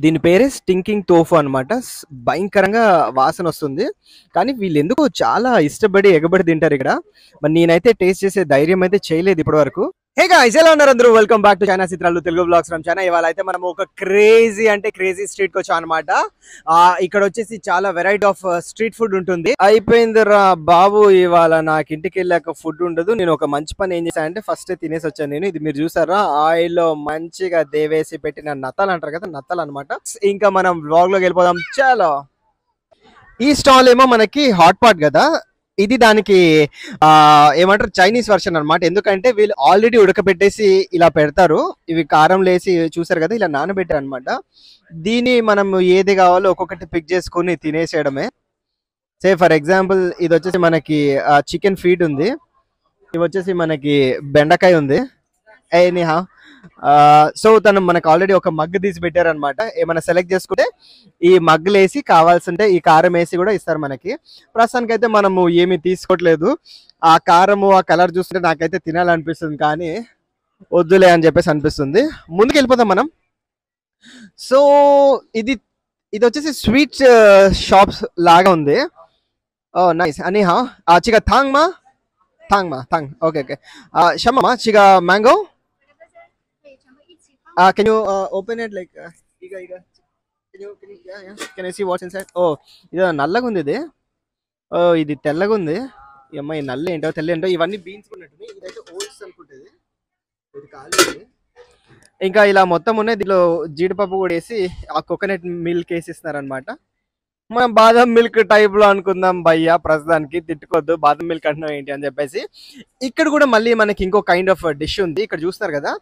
దీని పేరే stinking tofu అనమాట. భయంకరంగా వాసనొస్తుంది. కానీ వీళ్ళెందుకో చాలా ఇష్టపడి, ఎగబడి తింటారిక్కడ. మరి నేనైతే టేస్ట్ చేసే ధైర్యం అయితే చేయలేదు ఇప్పటి వరకు. హే గైస్, ఎలా ఉన్నారు అందరూ? వెల్కమ్ బ్యాక్ టు చైనా చిత్రాలు తెలుగు బ్లాగ్స్ ఫ్రమ్ చైనా. ఇవాళ అయితే మనం ఒక క్రేజీ అంటే క్రేజీ స్ట్రీట్ కి వచ్చాం అనమాట. ఇక్కడ వచ్చేసి చాలా వెరైటీ ఆఫ్ స్ట్రీట్ ఫుడ్ ఉంటుంది. అయిపోయిందిరా బాబు, ఇవాళ నాకు ఇంటికి వెళ్ళాక ఫుడ్ ఉండదు. నేను ఒక మంచి పని ఏం చేశానంటే ఫస్ట్ తినేసి వచ్చాను. నేను ఇది మీరు చూసారా, ఆయిల్ లో మంచిగా దేవేసి పెట్టిన నత్తలు అంటారు కదా, నత్తలు అనమాట. ఇంకా మనం వ్లాగ్ లోకి వెళ్ళిపోదాం. చాలా ఈ స్టాల్ ఏమో మనకి హాట్ పాట్ కదా, ఇది దానికి ఏమంటారు చైనీస్ వర్షన్ అనమాట. ఎందుకంటే వీళ్ళు ఆల్రెడీ ఉడకబెట్టేసి ఇలా పెడతారు. ఇవి కారం లేసి చూసారు కదా, ఇలా నానబెట్టారు అనమాట. దీన్ని మనం ఏది కావాలో ఒక్కొక్కటి పిక్ చేసుకుని తినేసేయడమే. సే ఫర్ ఎగ్జాంపుల్ ఇది వచ్చేసి మనకి చికెన్ ఫీట్ ఉంది, ఇవి వచ్చేసి మనకి బెండకాయ ఉంది. ఎనీహా, సో తను మనకు ఆల్రెడీ ఒక మగ్ తీసి పెట్టారు అనమాట. ఏమైనా సెలెక్ట్ చేసుకుంటే ఈ మగ్గులు వేసి కావాల్సింటే ఈ కారం వేసి కూడా ఇస్తారు మనకి. ప్రస్తుతానికి అయితే మనము ఏమి తీసుకోవట్లేదు. ఆ కారము ఆ కలర్ చూస్తుంటే నాకైతే తినాలనిపిస్తుంది, కానీ వద్దులే అని చెప్పేసి అనిపిస్తుంది. ముందుకు వెళ్ళిపోతాం మనం. సో ఇది ఇది వచ్చేసి స్వీట్ షాప్స్ లాగా ఉంది. ఓ నైస్. అనిహా చిగా థాంగ్ మా థాంగ్ ఓకే ఓకే. షమ్మా చిగా mango. can you open it like iga can I see what's inside? Oh, ఇది నల్లగా ఉంది. ఇది ఇది తెల్లగా ఉంది. ఈ అమ్మాయి నల్ల ఏంటో తెల్ల ఏంటో ఇవన్నీ బీన్స్ ఉన్నట్టు. ఇదైతే ఓట్స్ అనుకుంటుంది. ఇది ఖాళీ. ఇంకా ఇలా మొత్తం ఉన్నాయి. దీనిలో జీడిపప్పు కూడా వేసి ఆ కోకోనట్ మిల్క్ వేసి ఇస్తున్నారనమాట. మనం బాదం మిల్క్ టైప్ లో అనుకుందాం భయ్యా, ప్రస్తుతానికి తిట్టుకోవద్దు. బాదం మిల్క్ అంటున్నాం ఏంటి అని చెప్పేసి. ఇక్కడ కూడా మళ్ళీ మనకి ఇంకో కైండ్ ఆఫ్ డిష్ ఉంది. ఇక్కడ చూస్తారు కదా,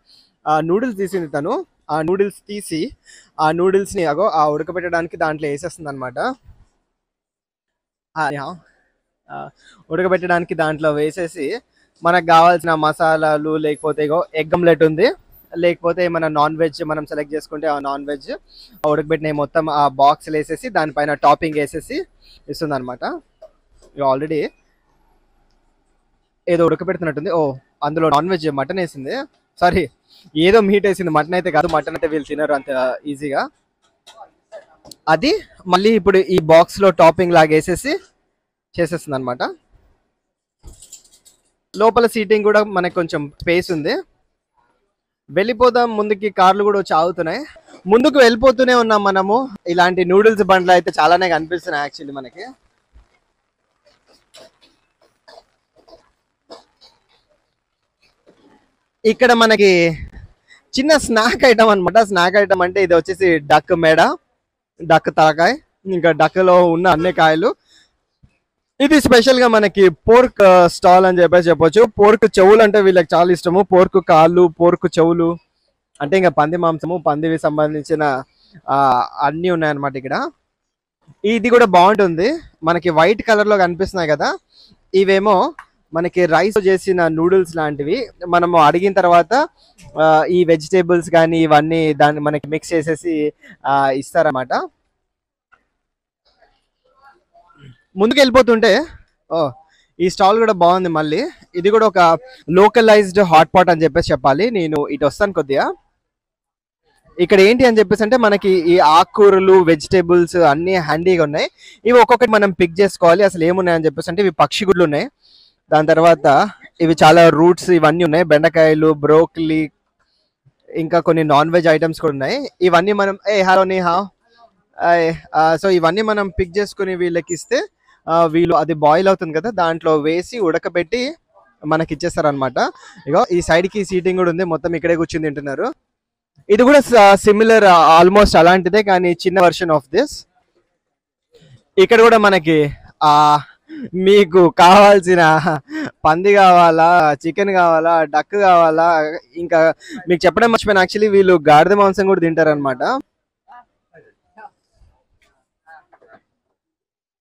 నూడిల్స్ తీసింది తను. ఆ నూడిల్స్ తీసి ఆ నూడిల్స్ ని ఆ ఉడకబెట్టడానికి దాంట్లో వేసేస్తుంది అనమాట. ఉడకబెట్టడానికి దాంట్లో వేసేసి మనకు కావాల్సిన మసాలాలు, లేకపోతే ఎగ్ ఆమ్లెట్ ఉంది, లేకపోతే ఏమైనా నాన్ వెజ్ మనం సెలెక్ట్ చేసుకుంటే ఆ నాన్ వెజ్ ఉడకబెట్టిన మొత్తం ఆ బాక్స్ వేసేసి దానిపైన టాపింగ్ వేసేసి ఇస్తుంది అనమాట. ఆల్రెడీ ఏదో ఉడకబెడుతున్నట్టుంది. ఓ, అందులో నాన్ వెజ్ మటన్ వేసింది. సారీ, ఏదో మీట్ వేసింది, మటన్ అయితే కాదు. మటన్ అయితే వీళ్ళు తినరు అంత ఈజీగా. అది మళ్ళీ ఇప్పుడు ఈ బాక్స్ లో టాపింగ్ లాగా వేసేసి చేసేస్తుంది అనమాట. లోపల సీటింగ్ కూడా మనకి కొంచెం స్పేస్ ఉంది. వెళ్ళిపోదాం ముందుకి. కార్లు కూడా వచ్చి ఆగుతున్నాయి. ముందుకు వెళ్ళిపోతూనే ఉన్నాం మనము. ఇలాంటి నూడిల్స్ బండ్లు అయితే చాలానే కనిపిస్తున్నాయి యాక్చువల్లీ మనకి. ఇక్కడ మనకి చిన్న స్నాక్ ఐటమ్ అనమాట. స్నాక్ ఐటమ్ అంటే ఇది వచ్చేసి డక్ మెడ, డక్ తలకాయ, ఇంకా డక్ లో ఉన్న అన్ని కాయలు. ఇది స్పెషల్ గా మనకి పోర్క్ స్టాల్ అని చెప్పేసి చెప్పొచ్చు. పోర్క్ చెవులు అంటే వీళ్ళకి చాలా ఇష్టము. పోర్క్ కాళ్ళు, పోర్క్ చెవులు అంటే ఇంకా పంది మాంసము, పందివి సంబంధించిన అన్నీ ఉన్నాయన్నమాట ఇక్కడ. ఇది కూడా బాగుంటుంది. మనకి వైట్ కలర్ లో కనిపిస్తున్నాయి కదా, ఇవేమో మనకి రైస్ చేసిన నూడిల్స్ లాంటివి. మనము అడిగిన తర్వాత ఈ వెజిటేబుల్స్ కానీ ఇవన్నీ దాన్ని మనకి మిక్స్ చేసేసి ఇస్తారన్నమాట. ముందుకు వెళ్ళిపోతుంటే ఈ స్టాల్ కూడా బాగుంది. మళ్ళీ ఇది కూడా ఒక లోకలైజ్డ్ హాట్ పాట్ అని చెప్పేసి చెప్పాలి. నేను ఇటు వస్తాను కొద్దిగా. ఇక్కడ ఏంటి అని చెప్పేసి అంటే మనకి ఈ ఆకుకూరలు, వెజిటేబుల్స్ అన్ని హ్యాండీగా ఉన్నాయి. ఇవి ఒక్కొక్కటి మనం పిక్ చేసుకోవాలి. అసలు ఏమున్నాయి అని చెప్పేసి అంటే ఇవి పక్షి గుడ్లు ఉన్నాయి. దాని తర్వాత ఇవి చాలా రూట్స్ ఇవన్నీ ఉన్నాయి. బెండకాయలు, బ్రోకలీ, ఇంకా కొన్ని నాన్ వెజ్ ఐటమ్స్ కూడా ఉన్నాయి. ఇవన్నీ మనం సో ఇవన్నీ మనం పిక్ చేసుకుని వీళ్ళకి ఇస్తే వీళ్ళు అది బాయిల్ అవుతుంది కదా, దాంట్లో వేసి ఉడకబెట్టి మనకి ఇచ్చేస్తారు అనమాట. ఇగో ఈ సైడ్ కి సీటింగ్ కూడా ఉంది. మొత్తం ఇక్కడే కూర్చుని తింటున్నారు. ఇది కూడా సిమిలర్, ఆల్మోస్ట్ అలాంటిదే, కానీ చిన్న వర్షన్ ఆఫ్ దిస్. ఇక్కడ కూడా మనకి మీకు కావాల్సిన పంది కావాలా, చికెన్ కావాలా, డక్ కావాలా, ఇంకా మీకు చెప్పడం మర్చిపోయిన యాక్చువల్లీ వీళ్ళు గాడిద మాంసం కూడా తింటారు అనమాట.